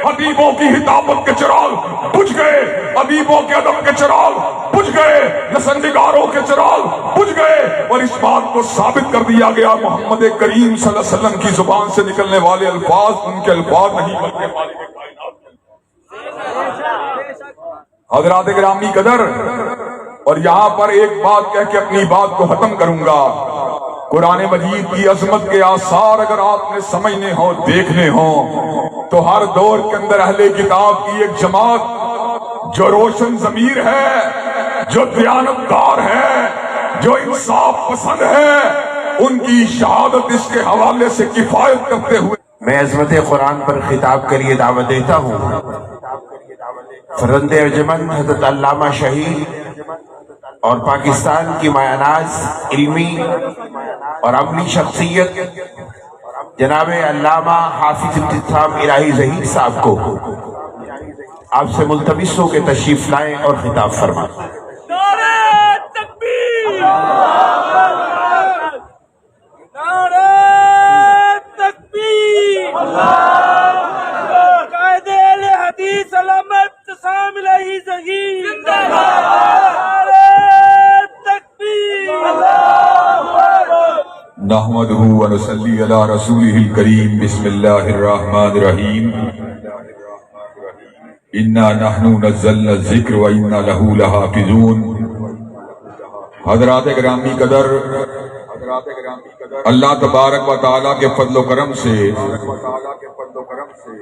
خطیبوں کی ہدایت کے چراغ بجھ گئے، ادیبوں کے ادب کے چراغ بجھ گئے، نثرنگاروں کے چراغ بجھ گئے، اور اس بات کو ثابت کر دیا گیا محمد کریم صلی اللہ علیہ وسلم کی زبان سے نکلنے والے الفاظ ان کے الفاظ نہیں بلکہ مالک کائنات۔ حضرات گرامی قدر، اور یہاں پر ایک بات کہہ کے اپنی بات کو ختم کروں گا۔ قرآن مجید کی عظمت کے آثار اگر آپ نے سمجھنے ہوں، دیکھنے ہوں، تو ہر دور کے اندر اہل کتاب کی ایک جماعت جو روشن ضمیر ہے، جو دیانتدار ہے، جو انصاف پسند ہے، ان کی شہادت اس کے حوالے سے کفایت کرتے ہوئے میں عظمت قرآن پر خطاب کے لیے دعوت دیتا ہوں فرزند ارجمند حضرت علامہ شہید اور پاکستان کی مایہ ناز علمی اور عملی شخصیت جناب علامہ حافظ ابتسام الہی ظہیر صاحب کو آپ سے ملتمس ہو کہ تشریف لائیں اور خطاب فرمائیں۔ نعرہ تکبیر! نعرہ تکبیر! قائد اہل حدیث علامہ ابتسام الہی ظہیر زندہ باد! نعرہ تکبیر! نحمدہ ونصلی علی رسولہ الکریم۔ بسم اللہ الرحمن الرحیم۔ انا نحن نزلنا الذکر وانا لہ لحافظون۔ حضرات گرامی قدر، اللہ تبارک و تعالیٰ کے فضل و کرم سے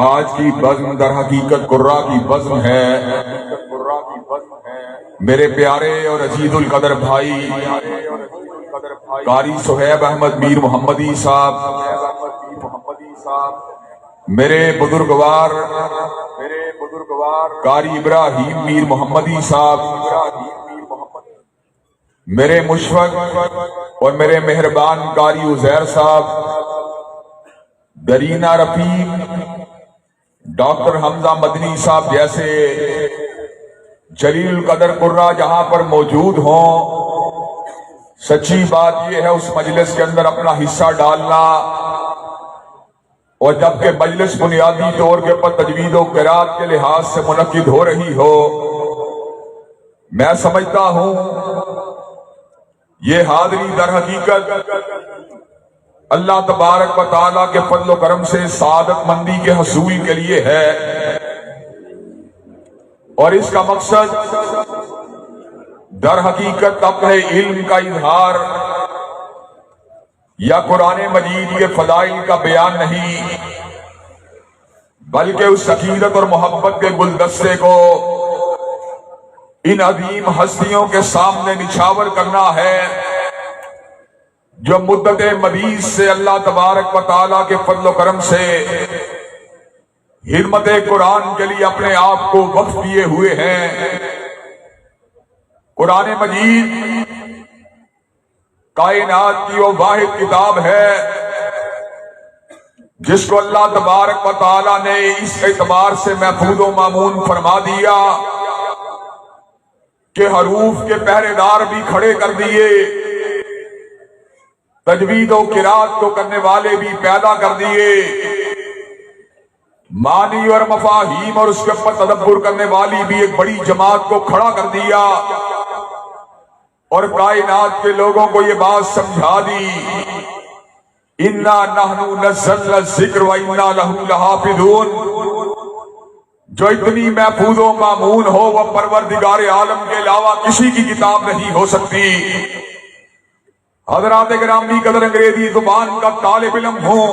آج کی بزم در حقیقت قرہ کی بزم ہے۔ میرے پیارے اور عزیز القدر بھائی قاری صہیب احمد میر محمدی صاحب، میرے بزرگوار قاری ابراہیم میر محمدی صاحب، میرے مشفق اور میرے مہربان قاری عزیر صاحب، درینہ رفیق ڈاکٹر حمزہ مدنی صاحب جیسے جلیل القدر قرہ جہاں پر موجود ہوں، سچی بات یہ ہے اس مجلس کے اندر اپنا حصہ ڈالنا، اور جبکہ مجلس بنیادی طور کے پر تجوید و قرات کے لحاظ سے منعقد ہو رہی ہو، میں سمجھتا ہوں یہ حاضری در حقیقت اللہ تبارک و تعالیٰ کے فضل و کرم سے سعادت مندی کے حصول کے لیے ہے، اور اس کا مقصد در حقیقت اپنے علم کا اظہار یا قرآن مجید کے فضائل کا بیان نہیں، بلکہ اس عقیدت اور محبت کے گلدستے کو ان عظیم ہستیوں کے سامنے نچھاور کرنا ہے جو مدت مدید سے اللہ تبارک و تعالیٰ کے فضل و کرم سے خدمت قرآن کے لیے اپنے آپ کو وقف کیے ہوئے ہیں۔ قرآن مجید کائنات کی وہ واحد کتاب ہے جس کو اللہ تبارک و تعالیٰ نے اس اعتبار سے محفوظ و مامون فرما دیا کہ حروف کے پہرے دار بھی کھڑے کر دیے، تجوید و قرات کو کرنے والے بھی پیدا کر دیے، معنی اور مفاہیم اور اس کے اوپر تدبر کرنے والی بھی ایک بڑی جماعت کو کھڑا کر دیا، اور کائنات کے لوگوں کو یہ بات سمجھا دی انا نحن نزلنا الذکر وانا لہ لحافظون۔ جو اتنی محفوظ و مامون ہو وہ پروردگار عالم کے علاوہ کسی کی کتاب نہیں ہو سکتی۔ حضرات گرامی قدر، انگریزی زبان کا طالب علم ہوں،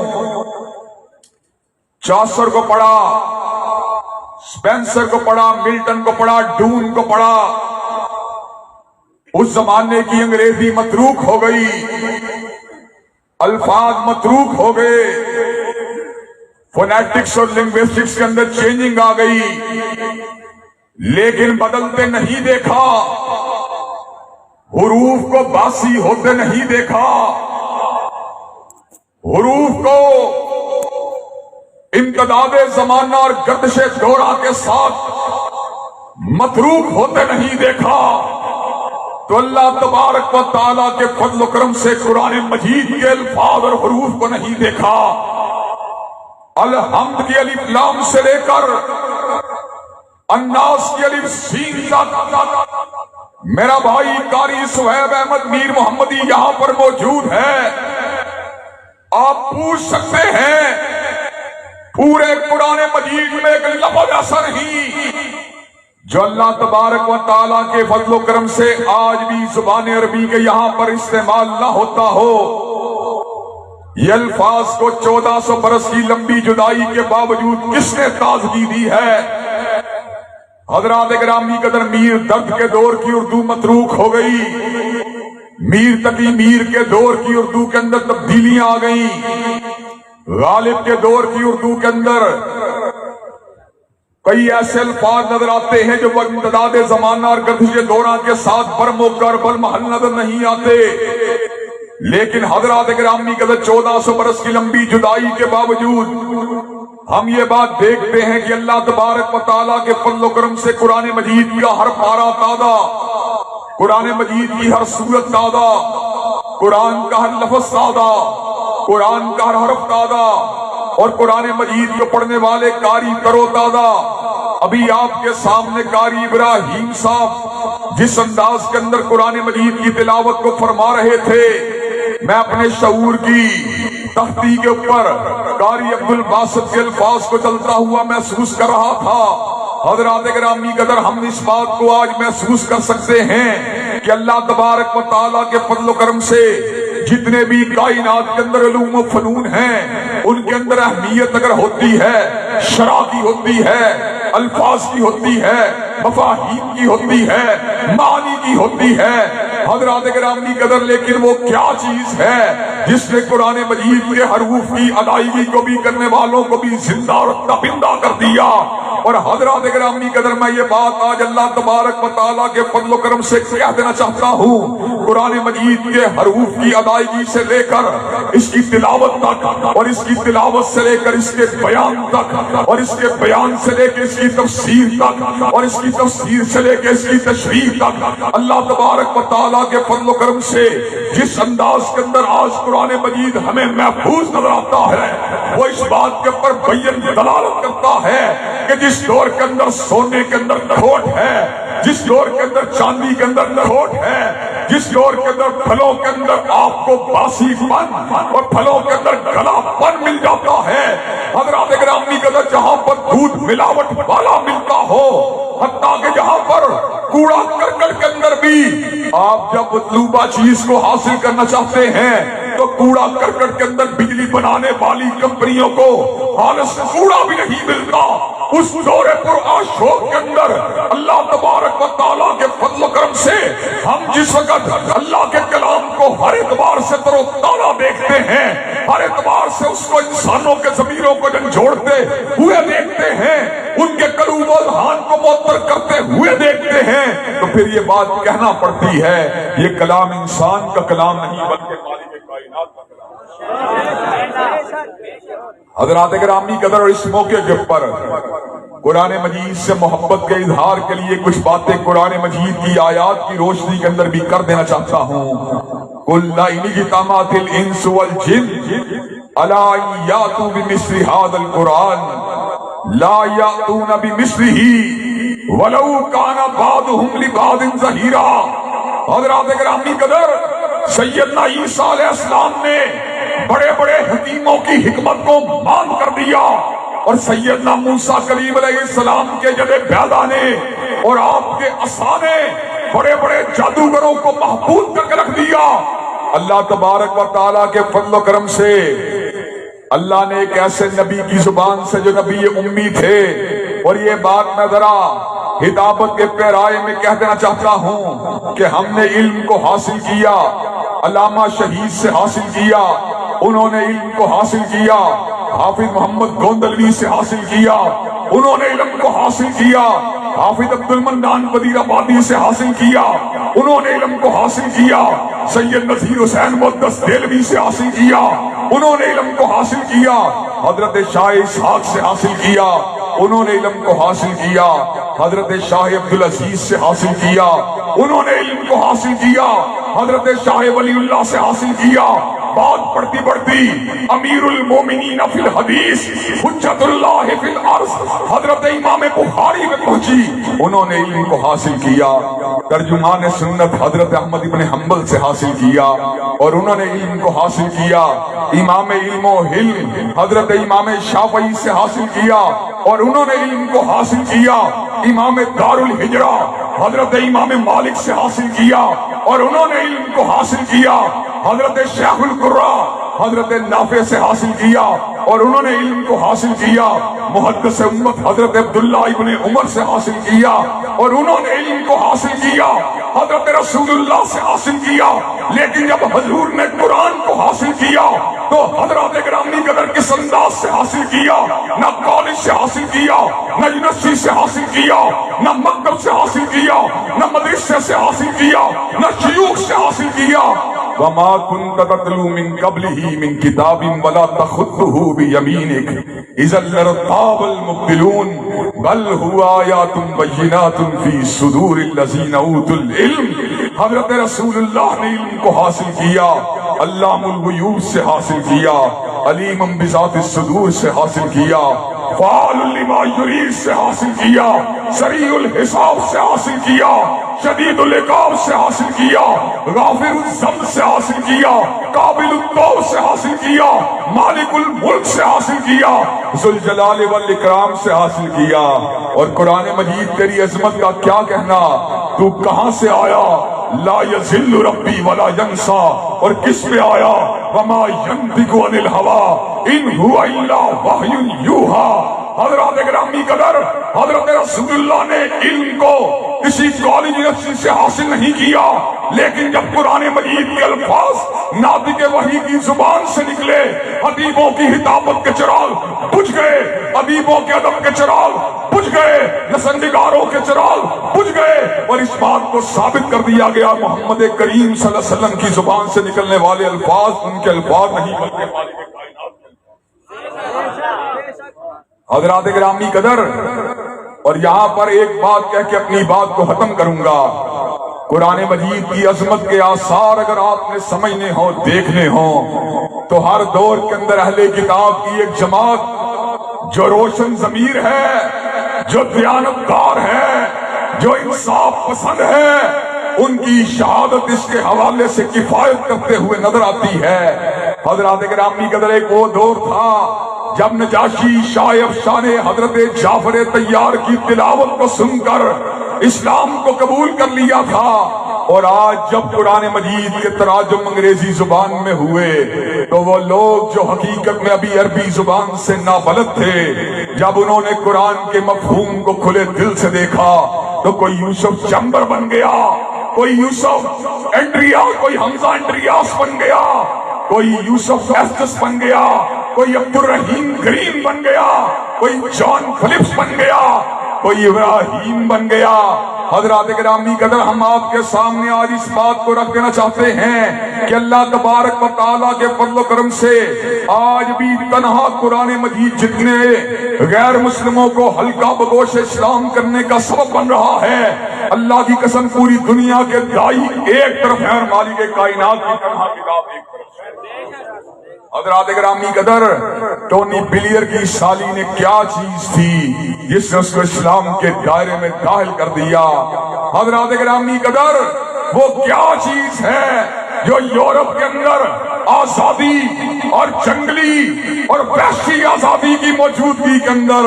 چاسر کو پڑھا، سپینسر کو پڑھا، ملٹن کو پڑھا، ڈون کو پڑھا، اس زمانے کی انگریزی متروک ہو گئی، الفاظ متروک ہو گئے، فونیٹکس اور لنگوسٹکس کے اندر چینجنگ آ گئی، لیکن بدلتے نہیں دیکھا، حروف کو باسی ہوتے نہیں دیکھا، حروف کو امتداد زمانہ اور گردش دورہ کے ساتھ متروک ہوتے نہیں دیکھا، تو اللہ تبارک و تعالیٰ کے فضل و کرم سے قرآن مجید کے الفاظ اور حروف کو نہیں دیکھا، الحمد کی الف لام سے لے کر الناس کی الف سین تک میرا بھائی قاری سہیب احمد میر محمدی یہاں پر موجود ہے. آپ پوچھ سکتے ہیں پورے قرآن مجید میں ایک لفظ ایسا نہیں جو اللہ تبارک و تعالیٰ کے فضل و کرم سے آج بھی زبان عربی کے یہاں پر استعمال نہ ہوتا ہو. یہ الفاظ کو 1400 برس کی لمبی جدائی کے باوجود کس نے تازگی دی ہے؟ حضرات گرامی قدر میر درد کے دور کی اردو متروک ہو گئی. میر تقی میر کے دور کی اردو کے اندر تبدیلیاں آ گئیں. غالب کے دور کی اردو کے اندر کئی ایسے الفاظ نظر آتے ہیں جو امتداد زمانہ اور گردش دورہ کے ساتھ برموقع اور بالمحل نظر نہیں آتے. لیکن حضرات گرامی قدر 1400 برس کی لمبی جدائی کے باوجود ہم یہ بات دیکھتے ہیں کہ اللہ تبارک و تعالیٰ کے فضل و کرم سے قرآن مجید کا ہر پارہ تازہ، قرآن مجید کی ہر سورت تازہ، قرآن کا ہر لفظ تازہ، قرآن کا ہر حرف تازہ، اور قرآن مجید کو پڑھنے والے قاری ترو تازہ. ابھی آپ کے سامنے قاری ابراہیم صاحب جس انداز کے اندر قرآن مجید کی تلاوت کو فرما رہے تھے، میں اپنے شعور کی تختی کے اوپر قاری عبد الباسط کے الفاظ کو چلتا ہوا محسوس کر رہا تھا. حضرات گرامی قدر ہم اس بات کو آج محسوس کر سکتے ہیں کہ اللہ تبارک و تعالیٰ کے فضل و کرم سے جتنے بھی کائنات کے اندر علوم و فنون ہیں ان کے اندر اہمیت اگر ہوتی ہے، شرح کی ہوتی ہے، الفاظ کی ہوتی ہے، مفاہیم کی ہوتی ہے، معنی کی ہوتی ہے. حضرات گرامی قدر لیکن وہ کیا چیز ہے جس نے قرآن مجید کے حروف کی ادائیگی کو بھی کرنے والوں کو بھی زندہ اور تپندہ کر دیا. اور حضرات گرامی قدر میں یہ بات آج اللہ تبارک و تعالیٰ کے فضل و کرم سے کہہ دینا چاہتا ہوں، قرآن مجید کے حروف کی ادائیگی سے لے کر اس کی تلاوت تک، اور اس کی تلاوت سے لے کر اس کے بیان تک، اور اس کے بیان سے لے کے اس کی تفسیر تک، اور اس کی تفسیر سے لے کے اس کی تشریح تک، اللہ تبارک و تعالیٰ کے فضل و کرم سے جس انداز کے اندر آج قرآن مجید ہمیں محفوظ نظر آتا ہے وہ اس بات کے اوپر بین دلالت کرتا ہے کہ جس دور کے اندر سونے کے اندر کھوٹ ہے، جس دور کے اندر چاندی کے اندر کھوٹ ہے، جس دور کے اندر پھلوں کے اندر آپ کو باسی پن اور پھلوں کے اندر گلا پن مل جاتا ہے، حضرات گرامی قدر جہاں پر دودھ ملاوٹ والا ملتا ہو، حتیٰ کہ جہاں پر کوڑا کرکٹ کے اندر بھی آپ جب مطلوبہ چیز کو حاصل کرنا چاہتے ہیں تو کوڑا کرکٹ کے اندر بجلی بنانے والی کمپنیوں کو خالص کوڑا بھی نہیں ملتا. اس دور پر آشوق کے اندر اللہ تبارک و تعالیٰ کے فضل و کرم سے ہم جس وقت اللہ کے کلام کو ہر اعتبار سے تر و تازہ دیکھتے ہیں، ہر اعتبار سے اس کو انسانوں کے ضمیروں کو جھنجھوڑتے ہوئے دیکھتے ہیں، ان کے قلوب و اذہان کو معطر کرتے ہوئے دیکھتے ہیں، تو پھر یہ بات کہنا پڑتی ہے یہ کلام انسان کا کلام نہیں بلکہ مالک کائنات کا کلام. حضرات گرامی قدر اور اس موقع کے اوپر قرآن مجید سے محبت کے اظہار کے لیے کچھ باتیں قرآن مجید کی آیات کی روشنی کے اندر بھی کر دینا چاہتا ہوں. قُلْ لَئِنِ اجْتَمَعَتِ الْإِنسُ وَالْجِنُّ عَلَىٰ أَن يَأْتُوا بِمِثْلِ هَٰذَا الْقُرْآنِ لَا يَأْتُونَ بِمِثْلِهِ وَلَوْ كَانَ بَعْضُهُمْ لِبَعْضٍ ظَهِيرًا. حضرات گرامی قدر سیدنا عیسیٰ علیہ السلام نے بڑے بڑے حکیموں کی حکمت کو مان کر دیا، اور سیدنا موسیٰ کلیم علیہ السلام کے جد بیضا نے اور آپ کے عصا نے بڑے بڑے جادوگروں کو محفوظ کر کے رکھ دیا. اللہ تبارک و تعالیٰ کے فضل و کرم سے اللہ نے ایک ایسے نبی کی زبان سے جو نبی امی تھے، اور یہ بات میں ذرا ہدایت کے پیرائے میں کہہ دینا چاہتا ہوں کہ ہم نے علم کو حاصل کیا، علامہ شہید سے حاصل کیا، انہوں نے علم کو حاصل کیا، حافظ محمد گوندلوی سے حاصل کیا، انہوں نے علم کو حاصل کیا، حافظ عبد المنان وزیر آبادی سے حاصل کیا، انہوں نے علم کو حاصل کیا، سید نذیر حسین مقدس دہلوی سے حاصل کیا، انہوں نے علم کو حاصل کیا، حضرت شاہ اسحاق سے حاصل کیا، انہوں نے علم کو حاصل کیا، حضرت شاہ عبدالعزیز سے حاصل کیا، انہوں نے علم کو حاصل کیا، حضرت شاہ ولی اللہ سے حاصل کیا، بات پڑھتی پڑھتی امیر المومنین فی الحدیث حجت اللہ فی الارض حضرت امام بخاری میں پہنچی. انہوں نے علم کو حاصل کیا، ترجمان سنت حضرت احمد ابن حنبل سے حاصل کیا، اور انہوں نے علم کو حاصل کیا امام علم و حلم حضرت امام شافعی سے حاصل کیا، اور انہوں نے علم کو حاصل کیا امام دار الہجرہ حضرت امام مالک سے حاصل کیا، اور انہوں نے علم کو حاصل کیا حضرت شیخ القرہ حضرت نافع سے حاصل کیا، اور انہوں نے علم کو حاصل کیا محدث امت حضرت عبداللہ ابن عمر سے حاصل کیا، اور انہوں نے علم کو حاصل کیا حضرت رسول اللہ سے حاصل کیا. لیکن جب حضور نے قرآن کو حاصل کیا تو حضرات گرامی قدر کس انداز سے حاصل کیا؟ نہ کالج سے حاصل کیا، نہ یونیورسٹی سے حاصل کیا، نہ مکتب سے حاصل کیا، نہ مدرسے سے حاصل کیا، نہ شیوخ سے حاصل کیا. وما كنت تتلو من قبله من كتاب ولا تخطه بيمينك اذا لارتاب المبطلون بل هو آيات بينات في صدور الذين اوتوا العلم. حضرت رسول اللہ نے علم کو حاصل کیا، علام الغیوب سے حاصل کیا، علیم بذات الصدور سے حاصل کیا، فعال لما یرید سے حاصل کیا، سریع الحساب سے حاصل کیا، شدید العقاب سے حاصل کیا، غافر الذنب سے حاصل کیا، قابل التوب سے حاصل کیا، مالک الملک سے حاصل کیا، ذوالجلال والاکرام سے حاصل کیا. اور قرآن مجید تیری عظمت کا کیا کہنا، تو کہاں سے آیا؟ لا یذل ربی ولا ینسا. اور کس پہ آیا؟ وما ینطق عن الہوی ان هو الا وحی یوحی. حضرات گرامی قدر حضرت رسول اللہ نے علم کو کسی کالج یونیورسٹی سے حاصل نہیں کیا، لیکن جب قرآن مجید کے الفاظ ناطق وحی کی زبان سے نکلے، ادیبوں کی ہدایت کے چراغ بجھ گئے، ادیبوں کے ادب کے چراغ بجھ گئے، نسندگاروں کے چراغ بجھ گئے، اور اس بات کو ثابت کر دیا گیا محمد کریم صلی اللہ علیہ وسلم کی زبان سے نکلنے والے الفاظ ان کے الفاظ نہیں بلکہ مالک کائنات. حضرات گرامی قدر، اور یہاں پر ایک بات کہہ کے اپنی بات کو ختم کروں گا. قرآن مجید کی عظمت کے آثار اگر آپ نے سمجھنے ہوں، دیکھنے ہوں، تو ہر دور کے اندر اہل کتاب کی ایک جماعت جو روشن ضمیر ہے، جو دیانتدار ہے، جو انصاف پسند ہے، ان کی شہادت اس کے حوالے سے کفایت کرتے ہوئے نظر آتی ہے. حضرات گرامی قدر، ایک وہ دور تھا جب نجاشی شاہ افشان حضرت جعفر طیار کی تلاوت کو سن کر اسلام کو قبول کر لیا تھا، اور آج جب قرآن مجید کے تراجم انگریزی زبان میں ہوئے تو وہ لوگ جو حقیقت میں ابھی عربی زبان سے نابلد تھے، جب انہوں نے قرآن کے مفہوم کو کھلے دل سے دیکھا تو کوئی یوسف چمبر بن گیا، کوئی یوسف اینڈریا، کوئی حمزہ اینڈریاس بن گیا، کوئی یوسف ایسٹس بن گیا، کوئی عبد الرحیم گرین بن گیا، کوئی جان فلپس بن گیا، کوئی ابراہیم بن گیا. حضرات گرامی قدر، ہم آپ کے سامنے آج اس بات کو رکھ دینا چاہتے ہیں کہ اللہ تبارک و تعالیٰ کے فضل و کرم سے آج بھی تنہا قرآن مجید جتنے غیر مسلموں کو حلقہ بگوش اسلام کرنے کا سبب بن رہا ہے، اللہ کی قسم پوری دنیا کے دائی ایک طرف ہے اور مالک کائنات کی تنہا کتاب ایک طرف ہے. حضرات گرامی قدر، ٹونی بلیئر کی سالی نے کیا چیز تھی جس نے اس کو اسلام کے دائرے میں داخل کر دیا؟ حضرات گرامی قدر، وہ کیا چیز ہے جو یورپ کے اندر آزادی اور جنگلی اور وحشی آزادی کی موجودگی کے اندر،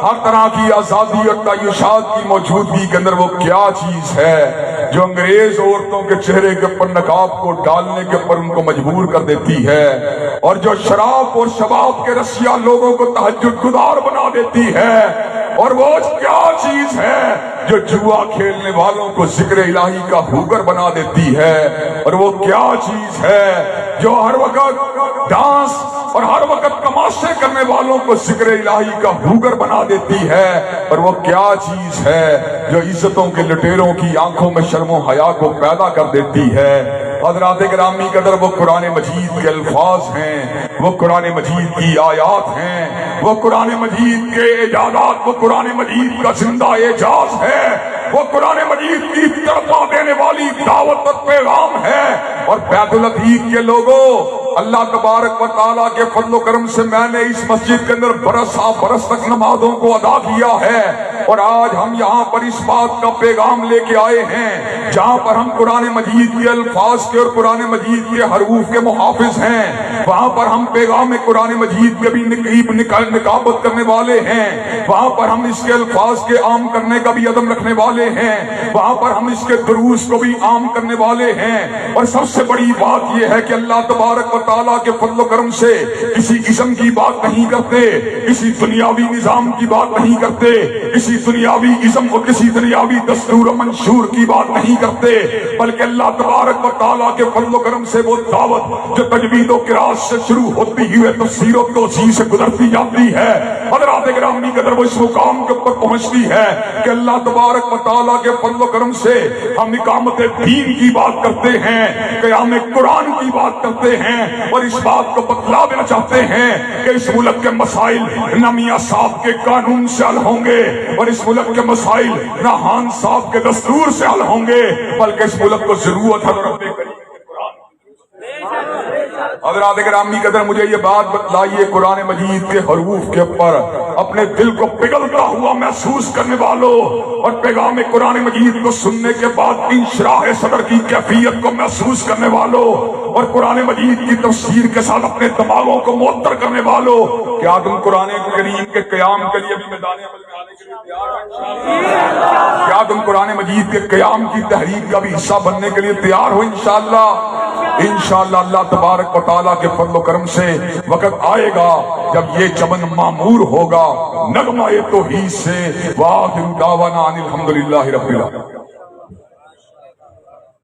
ہر طرح کی آزادی اور تعیشات کی موجودگی کے اندر وہ کیا چیز ہے جو انگریز عورتوں کے چہرے کے اوپر نقاب کو ڈالنے کے اوپر ان کو مجبور کر دیتی ہے، اور جو شراب اور شباب کے رسیا لوگوں کو تہجد گزار بنا دیتی ہے، اور وہ کیا چیز ہے جو جوا کھیلنے والوں کو ذکر الہی کا ہوگر بنا دیتی ہے، اور وہ کیا چیز ہے جو ہر وقت ڈانس اور ہر وقت تماشے کرنے والوں کو ذکر الہی کا ہوگر بنا دیتی ہے، اور وہ کیا چیز ہے جو عزتوں کے لٹیروں کی آنکھوں میں شرم و حیا کو پیدا کر دیتی ہے. حضرات گرامی قدر، وہ قرآن مجید کے الفاظ ہیں، وہ قرآن مجید کی آیات ہیں، وہ قرآن مجید کے اعجازات، وہ قرآن مجید کا زندہ اعجاز ہے، وہ قرآن مجید کی تڑپا دینے والی دعوت اور پیغام ہے. اور بیت العتیق کے لوگوں، اللہ تبارک و تعالیٰ کے فضل و کرم سے میں نے اس مسجد کے اندر برس برس تک نمازوں کو ادا کیا ہے، اور آج ہم یہاں پر اس بات کا پیغام لے کے آئے ہیں جہاں پر ہم قرآن مجید کے الفاظ کے اور قرآن مجید کے حروف کے محافظ ہیں، وہاں پر ہم پیغام قرآن مجید کے بھی نقابت کرنے والے ہیں، وہاں پر ہم اس کے الفاظ کے عام کرنے کا بھی عدم رکھنے والے ہیں، وہاں پر ہم اس کے دروس کو بھی عام کرنے والے ہیں۔ اور سب سے بڑی بات یہ ہے کہ اللہ تبارک و تعالیٰ کے فضل و کرم سے کسی قسم کی بات نہیں کرتے، کسی دنیاوی نظام کی بات نہیں کرتے، کسی دنیاوی ازم اور کسی دنیاوی دستور و منشور کی بات نہیں کرتے، بلکہ اللہ تبارک و تعالیٰ کے فضل و کرم سے وہ دعوت جو تجوید و قراءت سے شروع ہوتی ہوئے تفسیر و توضیح سے گزرتی جاتی ہے، حضرات گرامی قدر وہ اس مقام کے اوپر پہنچتی ہے کہ اللہ تبارک و تعالیٰ کے فضل و کرم سے ہم اقامت دین کی بات کرتے ہیں، قیام قرآن کی بات کرتے ہیں، اور اس بات کو بتلا دینا چاہتے ہیں کہ اس ملک کے مسائل نہ میاں صاحب کے قانون سے حل ہوں گے، اور اس ملک کے مسائل نہ خان صاحب کے دستور سے حل ہوں گے، بلکہ اس ملک کو ضرورت ہے رب کریم کے قرآن۔ حضرات گرامی قدر مجھے یہ بات بتلائیے، قرآن مجید کے حروف کے اوپر اپنے دل کو پگھلتا ہوا محسوس کرنے والوں اور پیغام قرآن مجید کو سننے کے بعد انشراح صدر کی کیفیت کو محسوس کرنے والوں اور قرآن مجید کی تفسیر کے ساتھ اپنے دماغوں کو معطر کرنے والوں، کیا تم قرآن کریم کے قیام کے لیے بھی میدان عمل میں آنے کے لیے تیار ہو؟ کیا تم قرآن مجید کے قیام کی تحریک کا بھی حصہ بننے کے لیے تیار ہو؟ انشاءاللہ انشاءاللہ اللہ تبارک و تعالیٰ کے فضل و کرم سے وقت آئے گا جب یہ چمن معمور ہوگا نغمہ توحید سے۔ وآخر دعوانا ان الحمدللہ رب العالمین۔